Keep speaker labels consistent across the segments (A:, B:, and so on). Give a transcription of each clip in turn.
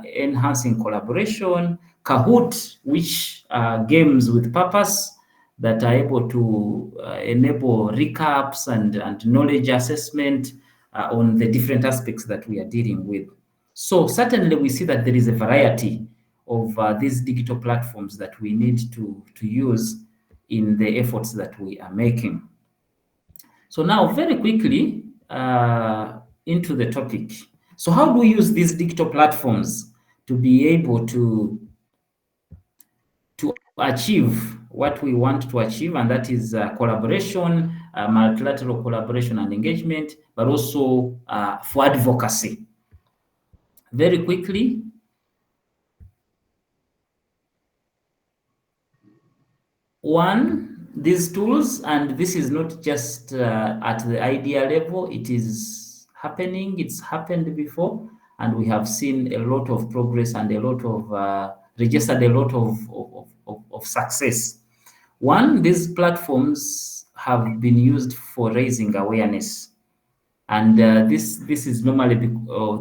A: enhancing collaboration, Kahoot, which are games with purpose that are able to enable recaps and knowledge assessment on the different aspects that we are dealing with. So certainly we see that there is a variety of these digital platforms that we need to use in the efforts that we are making. So now very quickly into the topic. So how do we use these digital platforms to be able to achieve what we want to achieve, and that is collaboration, multilateral collaboration and engagement, but also for advocacy. Very quickly, one, these tools, and this is not just at the idea level, it is happening, it's happened before, and we have seen a lot of progress and a lot of registered a lot of success. One, these platforms have been used for raising awareness, and this is normally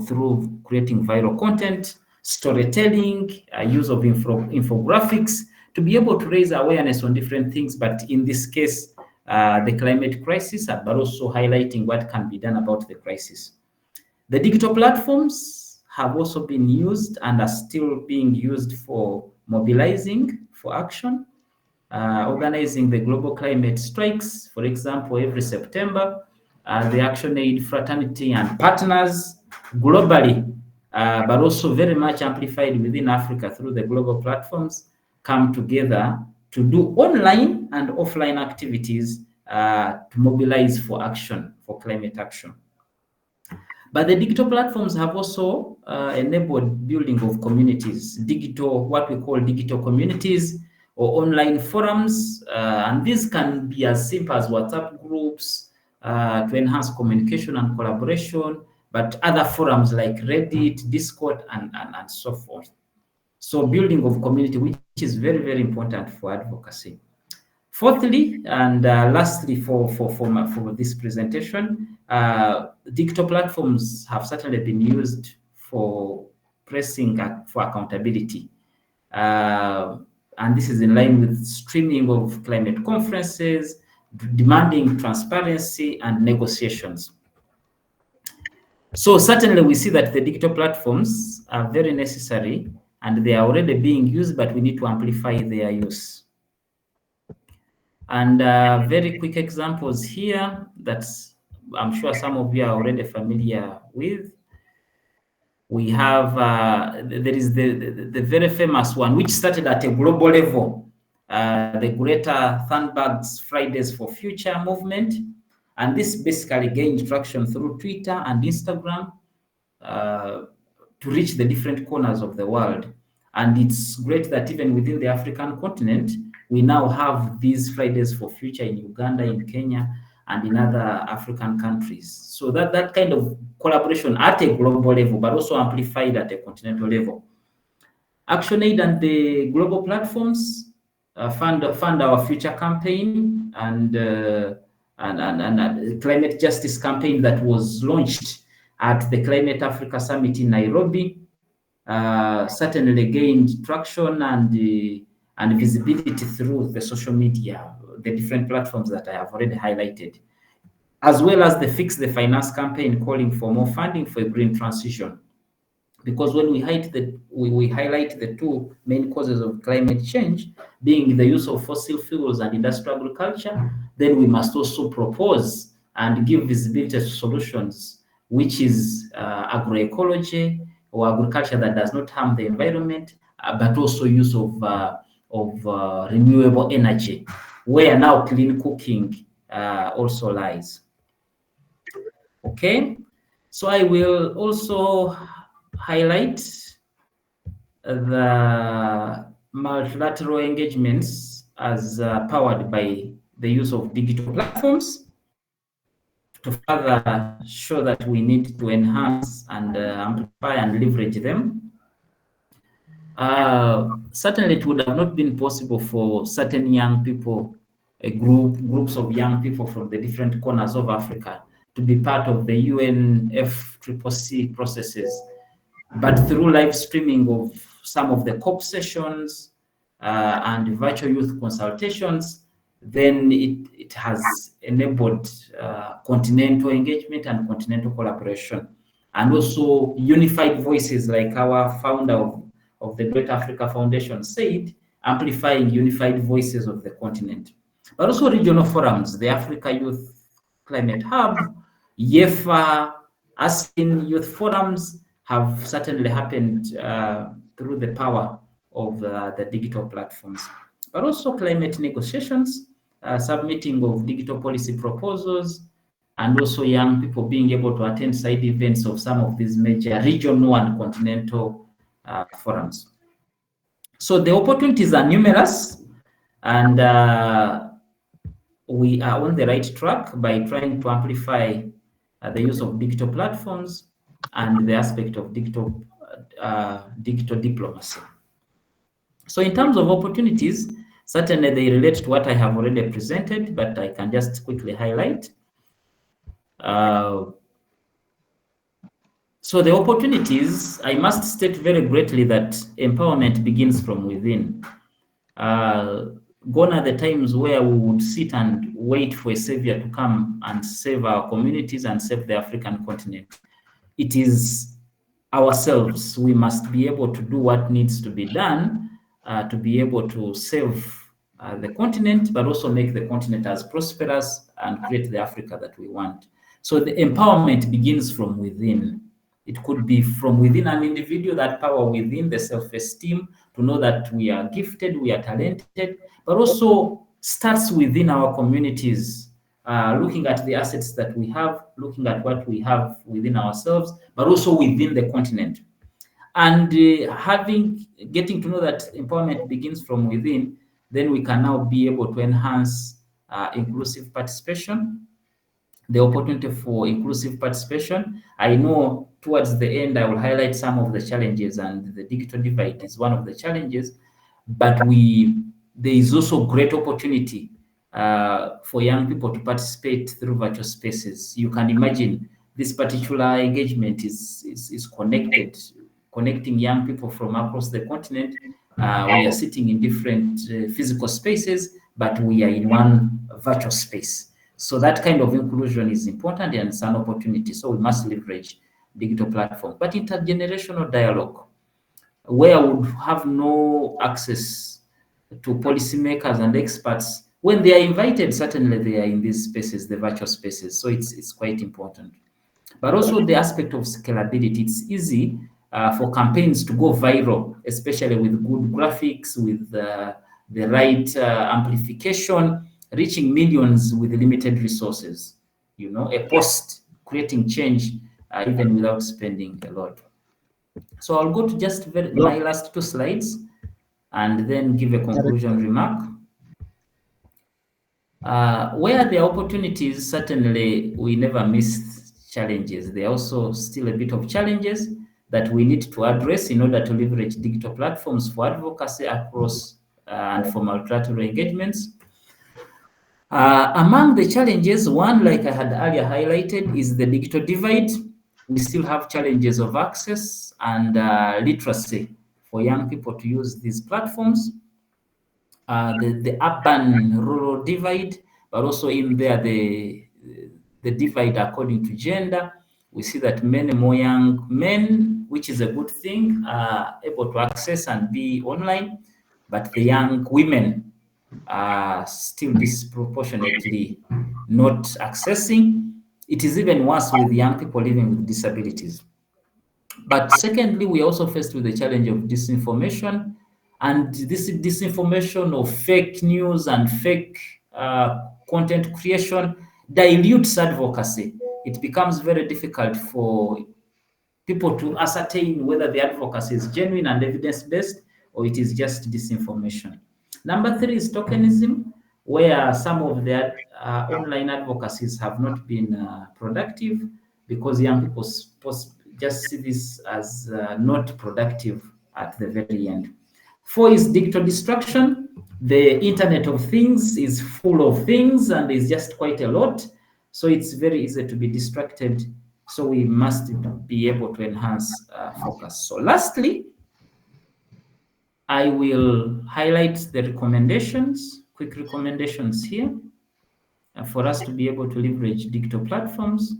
A: through creating viral content, storytelling, use of infographics to be able to raise awareness on different things, but in this case, the climate crisis, but also highlighting what can be done about the crisis. The digital platforms have also been used and are still being used for mobilizing for action, organizing the global climate strikes, for example, every September, the ActionAid fraternity and partners globally, but also very much amplified within Africa through the global platforms, come together to do online and offline activities to mobilize for action, for climate action. But the digital platforms have also enabled building of communities, what we call digital communities or online forums. And these can be as simple as WhatsApp groups to enhance communication and collaboration, but other forums like Reddit, Discord, and so forth. So building of community, which is very, very important for advocacy. Fourthly, and lastly for this presentation, digital platforms have certainly been used for pressing for accountability. And this is in line with streaming of climate conferences, demanding transparency and negotiations. So certainly we see that the digital platforms are very necessary and they are already being used, but we need to amplify their use. And very quick examples here that I'm sure some of you are already familiar with. We have, there is the very famous one, which started at a global level, the Greta Thunberg's Fridays for Future movement. And this basically gained traction through Twitter and Instagram to reach the different corners of the world. And it's great that even within the African continent, we now have these Fridays for Future in Uganda, in Kenya, and in other African countries. So that kind of collaboration at a global level, but also amplified at a continental level. ActionAid and the global platforms fund our future campaign and climate justice campaign that was launched at the Climate Africa Summit in Nairobi. Certainly gained traction and visibility through the social media, the different platforms that I have already highlighted, as well as the Fix the Finance campaign calling for more funding for a green transition. Because when we highlight the two main causes of climate change, being the use of fossil fuels and industrial agriculture, then we must also propose and give visibility to solutions, which is agroecology or agriculture that does not harm the environment, but also use of renewable energy, where now clean cooking also lies. Okay, so I will also highlight the multilateral engagements as powered by the use of digital platforms to further show that we need to enhance and amplify and leverage them. Certainly it would have not been possible for certain young people, groups of young people from the different corners of Africa to be part of the UNFCCC processes But through live streaming of some of the COP sessions and virtual youth consultations, then it has enabled continental engagement and continental collaboration, and also unified voices, like our founder of the Great Africa Foundation said, amplifying unified voices of the continent. But also regional forums, the Africa Youth Climate Hub, YEFA, ASIN youth forums have certainly happened through the power of the digital platforms. But also climate negotiations, submitting of digital policy proposals, and also young people being able to attend side events of some of these major regional and continental forums. So the opportunities are numerous, and we are on the right track by trying to amplify the use of digital platforms and the aspect of digital diplomacy. So in terms of opportunities, certainly they relate to what I have already presented, but I can just quickly highlight. So the opportunities, I must state very greatly that empowerment begins from within. Gone are the times where we would sit and wait for a savior to come and save our communities and save the African continent. It is ourselves. We must be able to do what needs to be done to be able to save the continent, but also make the continent as prosperous and create the Africa that we want. So the empowerment begins from within. It could be from within an individual, that power within, the self-esteem, to know that we are gifted, we are talented, but also starts within our communities, looking at the assets that we have, looking at what we have within ourselves, but also within the continent. And getting to know that empowerment begins from within, then we can now be able to enhance inclusive participation, the opportunity for inclusive participation. I know towards the end, I will highlight some of the challenges, and the digital divide is one of the challenges, but there is also great opportunity for young people to participate through virtual spaces. You can imagine this particular engagement is connecting young people from across the continent. We are sitting in different physical spaces, but we are in one virtual space. So that kind of inclusion is important, and it's an opportunity. So we must leverage digital platform. But intergenerational dialogue, where we would have no access to policymakers and experts, when they are invited, certainly they are in these spaces, the virtual spaces. So it's quite important. But also the aspect of scalability. It's easy for campaigns to go viral, especially with good graphics, with the right amplification, reaching millions with limited resources. You know, a post creating change even without spending a lot. So I'll go to just my last two slides and then give a conclusion remark. Where there are opportunities, certainly we never miss challenges. There are also still a bit of challenges that we need to address in order to leverage digital platforms for advocacy across and for multilateral engagements. Among the challenges, one, like I had earlier highlighted, is the digital divide. We still have challenges of access and literacy for young people to use these platforms. The urban-rural divide, but also in there the divide according to gender. We see that many more young men, which is a good thing, are able to access and be online, but the young women are still disproportionately not accessing. It is even worse with young people living with disabilities. But secondly, we are also faced with the challenge of disinformation, and this disinformation of fake news and fake content creation dilutes advocacy. It becomes very difficult for people to ascertain whether the advocacy is genuine and evidence-based or it is just disinformation. Number three is tokenism, where some of the online advocacies have not been productive because young people just see this as not productive at the very end. Four is digital distraction. The Internet of Things is full of things and there's just quite a lot. So it's very easy to be distracted So we must be able to enhance focus. So lastly, I will highlight the recommendations, quick recommendations here for us to be able to leverage digital platforms.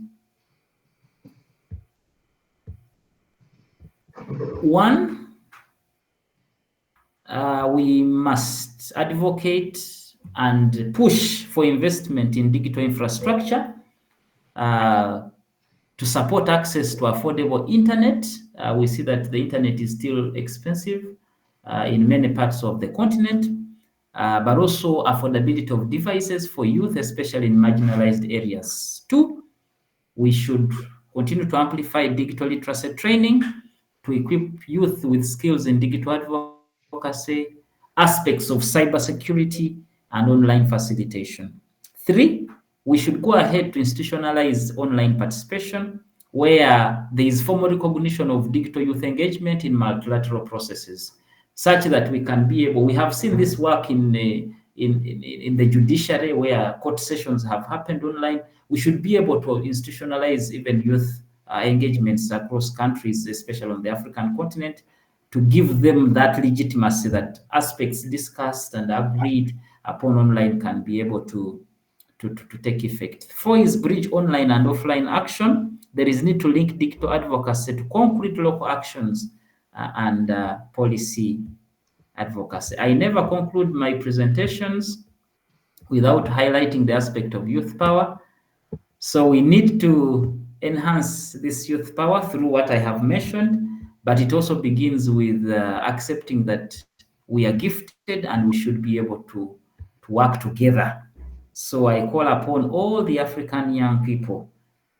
A: One, we must advocate and push for investment in digital infrastructure to support access to affordable internet. We see that the internet is still expensive in many parts of the continent, but also affordability of devices for youth, especially in marginalized areas. Two, we should continue to amplify digital literacy training to equip youth with skills in digital advocacy, aspects of cybersecurity, and online facilitation. Three, we should go ahead to institutionalize online participation where there is formal recognition of digital youth engagement in multilateral processes, such that we can be able, we have seen this work in the judiciary where court sessions have happened online. We should be able to institutionalize even youth engagements across countries, especially on the African continent, to give them that legitimacy that aspects discussed and agreed upon online can be able to take effect. Four is bridge online and offline action. There is need to link digital advocacy to concrete local actions and policy advocacy. I never conclude my presentations without highlighting the aspect of youth power. So we need to enhance this youth power through what I have mentioned, but it also begins with accepting that we are gifted and we should be able to work together. So I call upon all the African young people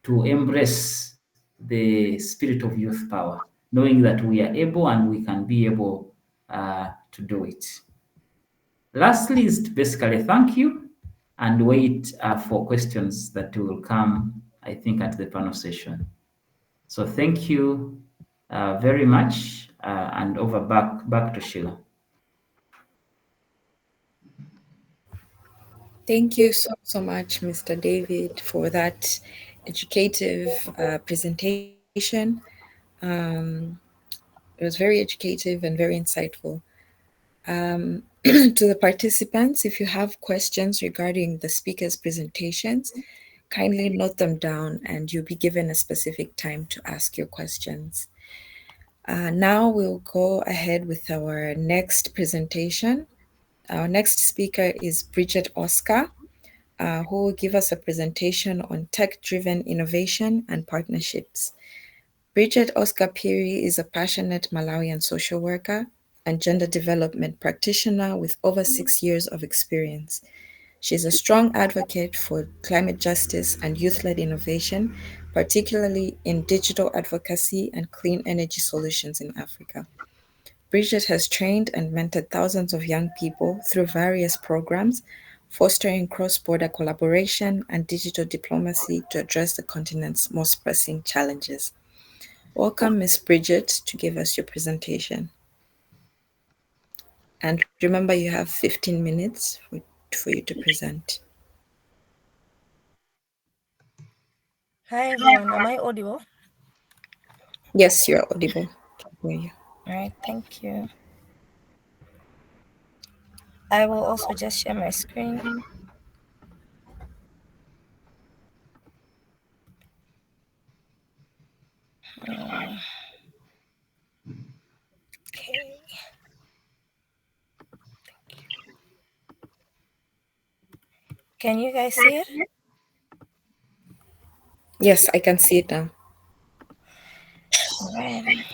A: to embrace the spirit of youth power, knowing that we are able and we can be able to do it. Lastly, is to basically thank you and wait for questions that will come, I think, at the panel session. So thank you very much, and over back to Sheila.
B: Thank you so much, Mr. David, for that educative presentation. It was very educative and very insightful. To the participants, if you have questions regarding the speakers' presentations, kindly note them down and you'll be given a specific time to ask your questions. Now we'll go ahead with our next presentation. Our next speaker is Bridget Oscar, who will give us a presentation on tech-driven innovation and partnerships. Bridget Oscar Piri is a passionate Malawian social worker and gender development practitioner with over 6 years of experience. She is a strong advocate for climate justice and youth-led innovation, particularly in digital advocacy and clean energy solutions in Africa. Bridget has trained and mentored thousands of young people through various programs, fostering cross-border collaboration and digital diplomacy to address the continent's most pressing challenges. Welcome, Ms. Bridget, to give us your presentation. And remember, you have 15 minutes for you to present.
C: Hi, everyone. Am I audible?
B: Yes, you're audible. Can hear you.
C: All right, thank you. I will also just share my screen. Okay. Can you guys see it?
B: Yes, I can see it now.
C: All right.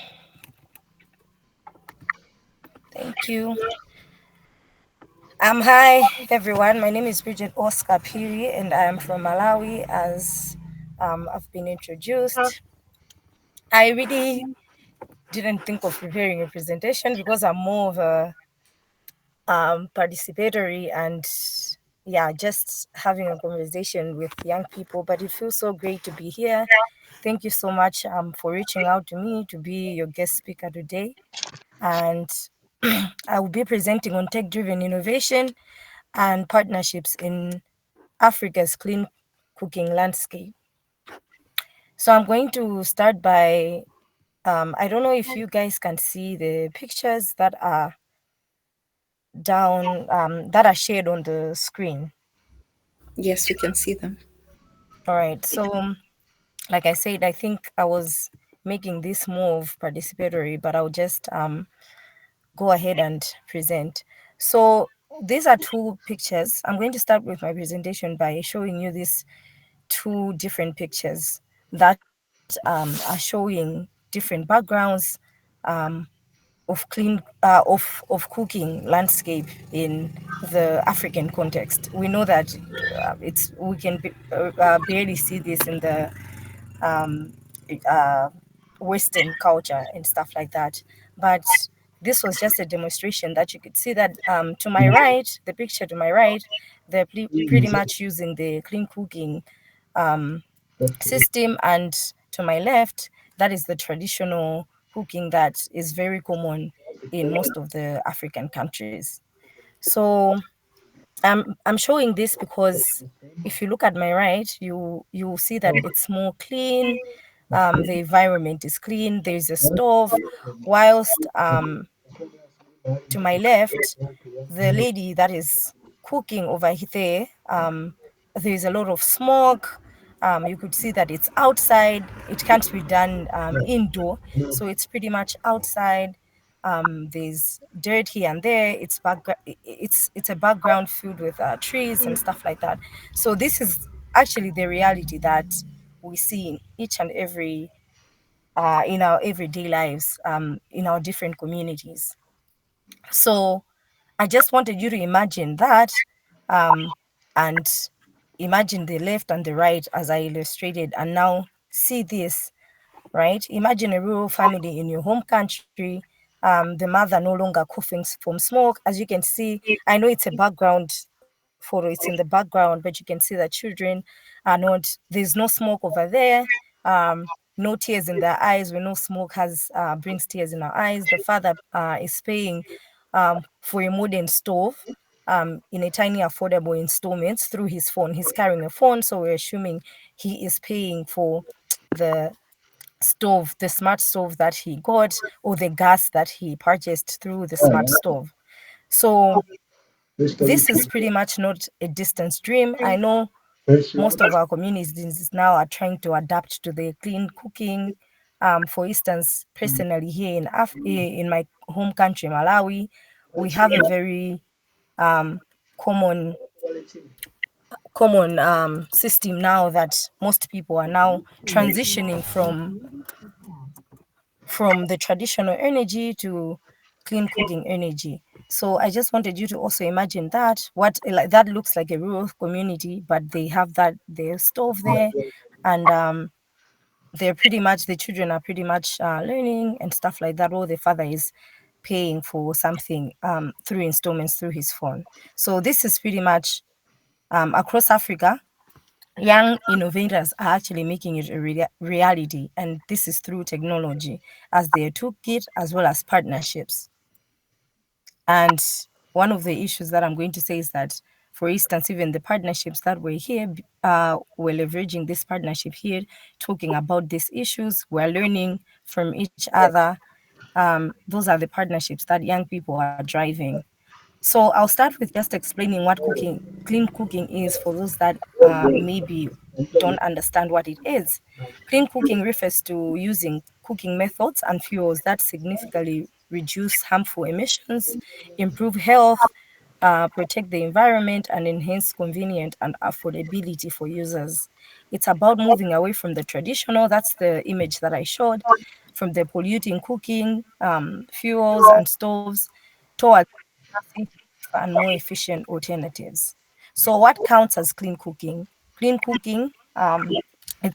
C: Thank you. Hi, everyone. My name is Bridget Oscar Piri, and I am from Malawi, as I've been introduced. I really didn't think of preparing a presentation because I'm more of a participatory and just having a conversation with young people. But it feels so great to be here. Thank you so much for reaching out to me to be your guest speaker today. And I will be presenting on tech-driven innovation and partnerships in Africa's clean cooking landscape. So I'm going to start by I don't know if you guys can see the pictures that are down that are shared on the screen.
B: Yes, we can see them.
C: All right. So like I said, I think I was making this more of participatory, but I'll just go ahead and present. So these are two pictures. I'm going to start with my presentation by showing you these two different pictures that are showing different backgrounds um, of clean of cooking landscape in the African context. We know that it's we can barely see this in the um, uh, Western culture and stuff like that. But this was just a demonstration that you could see that to my right, the picture to my right, they're pretty much using the clean cooking um, system, and to my left, that is the traditional cooking that is very common in most of the African countries. So I'm showing this because if you look at my right, you will see that it's more clean. The environment is clean. There's a stove, whilst to my left, the lady that is cooking over there, there's a lot of smoke. You could see that it's outside. It can't be done indoor, so it's pretty much outside. There's dirt here and there. It's a background filled with trees and stuff like that. So this is actually the reality that we see in each and every in our everyday lives in our different communities. So I just wanted you to imagine that um, and imagine the left and the right as I illustrated, and now see this, right? Imagine a rural family in your home country. The mother no longer coughing from smoke. As you can see, I know it's a background photo, it's in the background, but you can see that children are not, there's no smoke over there. No tears in their eyes. We know smoke has brings tears in our eyes. The father is paying for a modern stove in a tiny affordable installments through his phone. He's carrying a phone, so we're assuming he is paying for the stove, the smart stove that he got, or the gas that he purchased through the smart stove. So this is pretty much not a distant dream. I know most of our communities now are trying to adapt to the clean cooking. For instance, personally here in my home country, Malawi, we have a very common system now that most people are now transitioning from the traditional energy to clean cooking energy. So I just wanted you to also imagine that what like that looks like a rural community, but they have that their stove there, and they're pretty much the children are pretty much learning and stuff like that. Or the father is paying for something through installments through his phone. So this is pretty much across Africa. Young innovators are actually making it a reality, and this is through technology as their toolkit as well as partnerships. And one of the issues that I'm going to say is that, for instance, even the partnerships that we're here, we're leveraging this partnership here, talking about these issues, we're learning from each other. Those are the partnerships that young people are driving. So I'll start with just explaining what clean cooking is for those that maybe don't understand what it is. Clean cooking refers to using cooking methods and fuels that significantly reduce harmful emissions, improve health, protect the environment, and enhance convenience and affordability for users. It's about moving away from the traditional, that's the image that I showed, from the polluting cooking, fuels, and stoves towards safer and more efficient alternatives. So, what counts as clean cooking? Clean cooking is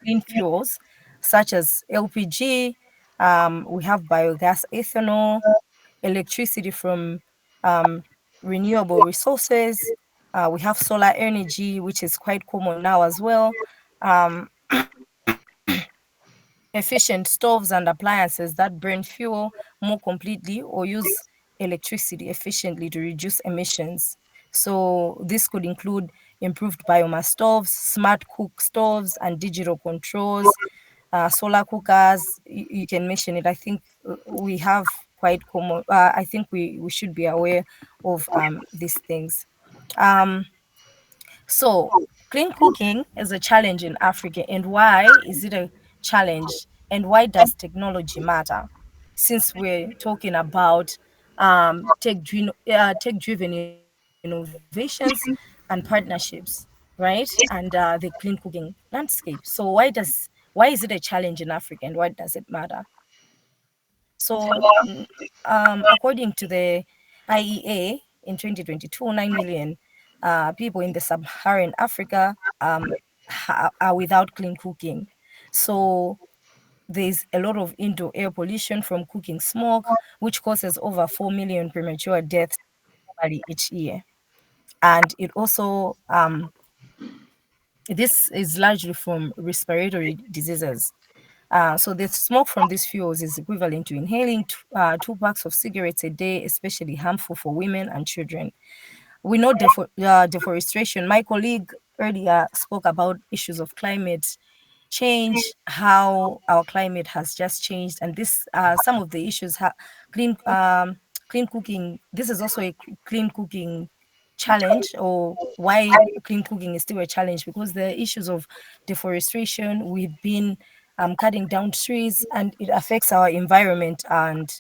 C: clean fuels such as LPG. We have biogas, ethanol, electricity from um, renewable resources. We have solar energy, which is quite common now as well. Um, Efficient stoves and appliances that burn fuel more completely or use electricity efficiently to reduce emissions. So this could include improved biomass stoves, smart cook stoves, and digital controls, solar cookers. You can mention it. I think we have quite common. I think we should be aware of these things. Um, so, clean cooking is a challenge in Africa, and why is it a challenge? And why does technology matter? Since we're talking about tech-driven innovations and partnerships, right? And the clean cooking landscape. So, why is it a challenge in Africa, and why does it matter? So, according to the IEA in 2022, 9 million people in the sub-Saharan Africa are without clean cooking. So, there's a lot of indoor air pollution from cooking smoke, which causes over 4 million premature deaths globally each year. And it also, this is largely from respiratory diseases. So the smoke from these fuels is equivalent to inhaling 2 packs of cigarettes a day, especially harmful for women and children. We know deforestation. My colleague earlier spoke about issues of climate change, how our climate has just changed, and this some of the issues. Clean clean cooking. This is also a clean cooking challenge, or why clean cooking is still a challenge, because the issues of deforestation. We've been cutting down trees, and it affects our environment, and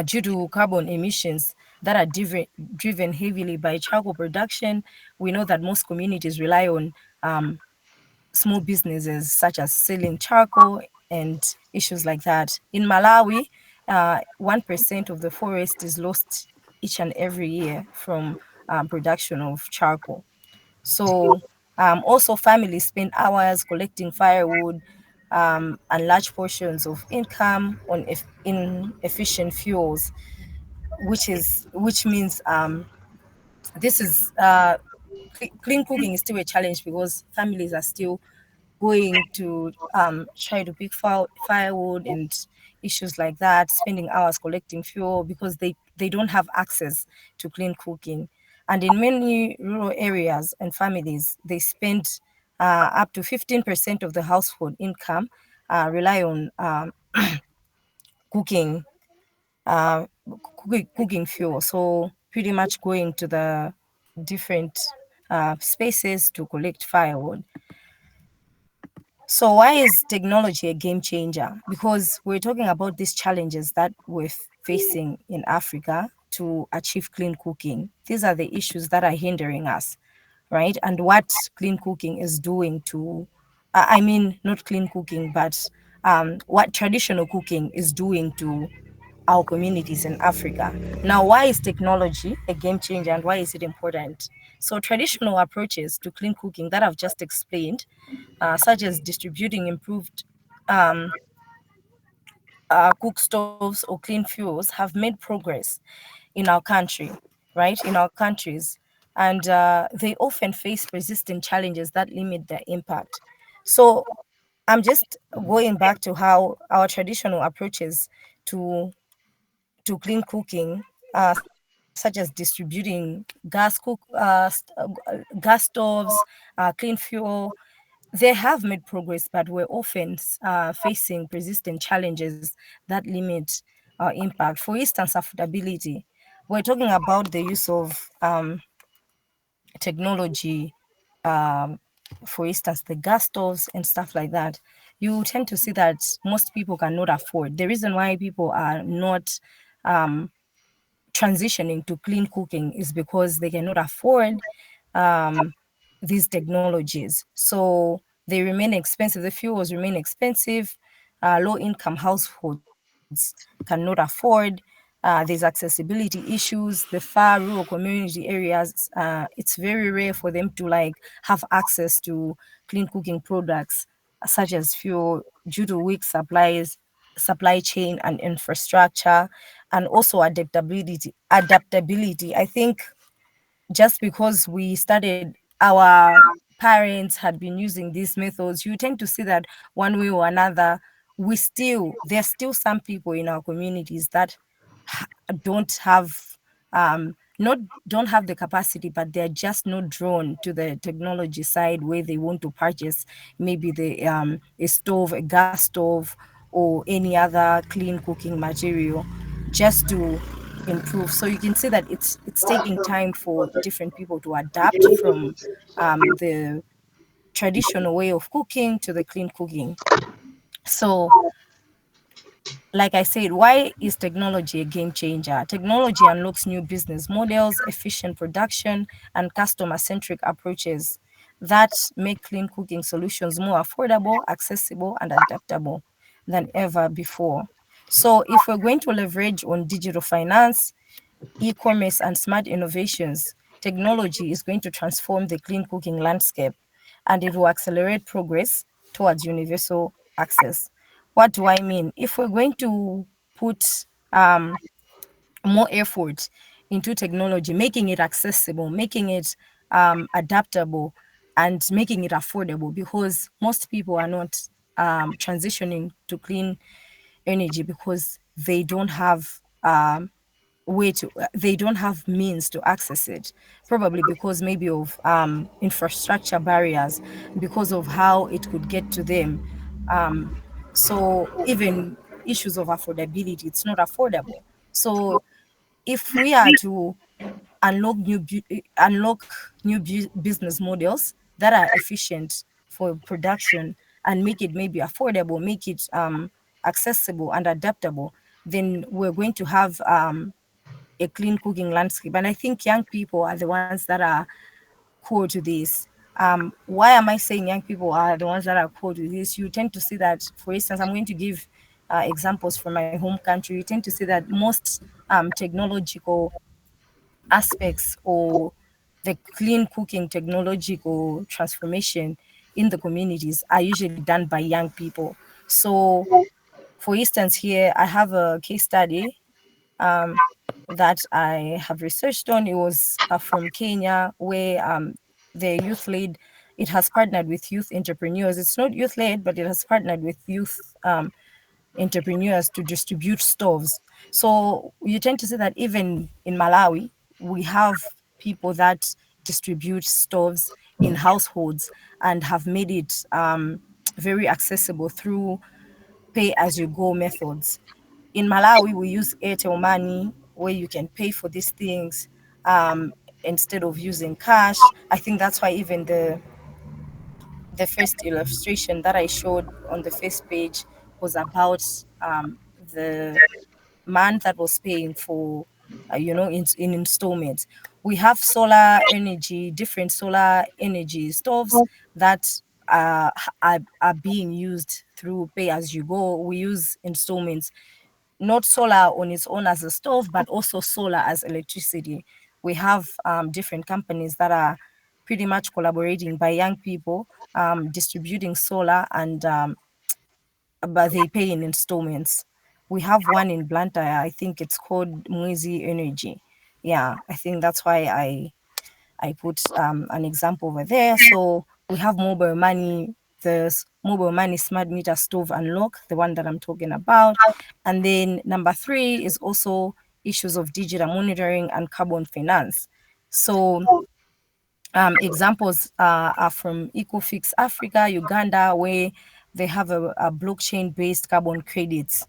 C: due to carbon emissions that are driven heavily by charcoal production. We know that most communities rely on small businesses such as selling charcoal and issues like that. In Malawi, 1% of the forest is lost each and every year from production of charcoal. So, also families spend hours collecting firewood and large portions of income on inefficient fuels, which means this is clean cooking is still a challenge because families are still going to try to pick firewood and issues like that, spending hours collecting fuel because they don't have access to clean cooking. And in many rural areas and families, they spend up to 15% of the household income rely on cooking cooking fuel. So pretty much going to the different spaces to collect firewood. So why is technology a game changer? Because we're talking about these challenges that we're facing in Africa to achieve clean cooking. These are the issues that are hindering us, right? And what clean cooking is doing to, I mean, not clean cooking, but what traditional cooking is doing to our communities in Africa. Now, why is technology a game changer and why is it important? So, traditional approaches to clean cooking that I've just explained, such as distributing improved um, cook stoves or clean fuels, have made progress in our country, right? In our countries. And they often face persistent challenges that limit their impact. So, I'm just going back to how our traditional approaches to clean cooking, such as distributing gas stoves, clean fuel, they have made progress, but we're often facing persistent challenges that limit our impact. For instance, affordability. We're talking about the use of technology, um, for instance, the gas stoves and stuff like that. You tend to see that most people cannot afford. The reason why people are not um, transitioning to clean cooking is because they cannot afford um, these technologies. So they remain expensive. The fuels remain expensive. Low income households cannot afford. There's accessibility issues. The far rural community areas, it's very rare for them to like have access to clean cooking products such as fuel due to weak supply chain and infrastructure, and also adaptability. I think just because we started, our parents had been using these methods, you tend to see that one way or another, there's still some people in our communities that don't have not don't have the capacity, but they're just not drawn to the technology side where they want to purchase maybe the a stove, a gas stove, or any other clean cooking material just to improve. So you can see that it's taking time for different people to adapt from the traditional way of cooking to the clean cooking. So like I said, why is technology a game changer? Technology unlocks new business models, efficient production, and customer centric approaches that make clean cooking solutions more affordable, accessible, and adaptable than ever before. So, if we're going to leverage on digital finance, e-commerce, and smart innovations, technology is going to transform the clean cooking landscape, and it will accelerate progress towards universal access. What do I mean? If we're going to put more effort into technology, making it accessible, making it adaptable, and making it affordable, because most people are not transitioning to clean energy because they don't have way to they don't have means to access it, probably because maybe of infrastructure barriers, because of how it could get to them. So even issues of affordability, it's not affordable. So if we are to unlock new business models that are efficient for production and make it maybe affordable, make it accessible and adaptable, then we're going to have a clean cooking landscape. And I think young people are the ones that are core to this. Why am I saying young people are the ones that are core to this? You tend to see that, for instance, I'm going to give examples from my home country. You tend to see that most technological aspects or the clean cooking technological transformation in the communities are usually done by young people. So, for instance, here I have a case study um, that I have researched on. It was from Kenya, where the youth led, it has partnered with youth entrepreneurs. It's not youth led, but it has partnered with youth entrepreneurs to distribute stoves. So you tend to see that even in Malawi, we have people that distribute stoves in households and have made it very accessible through pay as you go methods. In Malawi, we use Airtel Money where you can pay for these things instead of using cash. I think that's why even the first illustration that I showed on the first page was about the man that was paying for, in installments. We have solar energy, different solar energy stoves that are being used through pay as you go. We use installments, not solar on its own as a stove, but also solar as electricity. We have different companies that are pretty much collaborating by young people, distributing solar, and but they pay in installments. We have one in Blantyre. I think it's called Mwezi Energy. Yeah, I think that's why I put an example over there. So we have mobile money, mobile money smart meter stove unlock, the one that I'm talking about. And then number three is also issues of digital monitoring and carbon finance. So examples are from Ecofix Africa, Uganda, where they have a blockchain based carbon credits.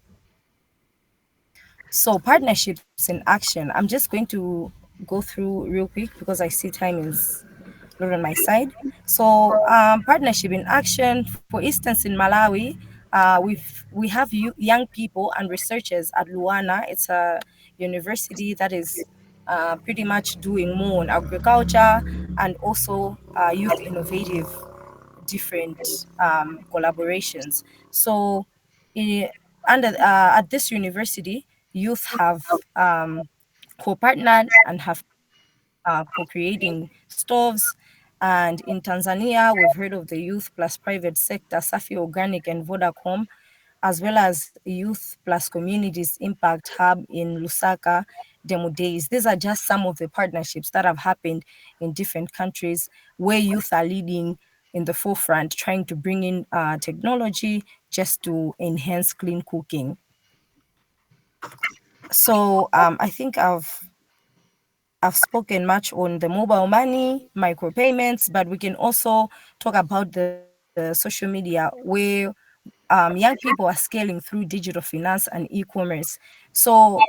C: So partnerships in action. I'm just going to go through real quick because I see time is not on my side. So partnership in action. For instance, in Malawi, we have young people and researchers at Luana. It's a university that is pretty much doing more on agriculture and also youth innovative different collaborations. So, in, at this university, youth have co-partnered and have co-creating stoves. And in Tanzania, we've heard of the Youth Plus Private Sector, Safi Organic, and Vodacom, as well as Youth Plus Communities Impact Hub in Lusaka, Demo Days. These are just some of the partnerships that have happened in different countries where youth are leading in the forefront, trying to bring in technology just to enhance clean cooking. So I think I've I've spoken much on the mobile money, micropayments, but we can also talk about the social media where young people are scaling through digital finance and e-commerce. So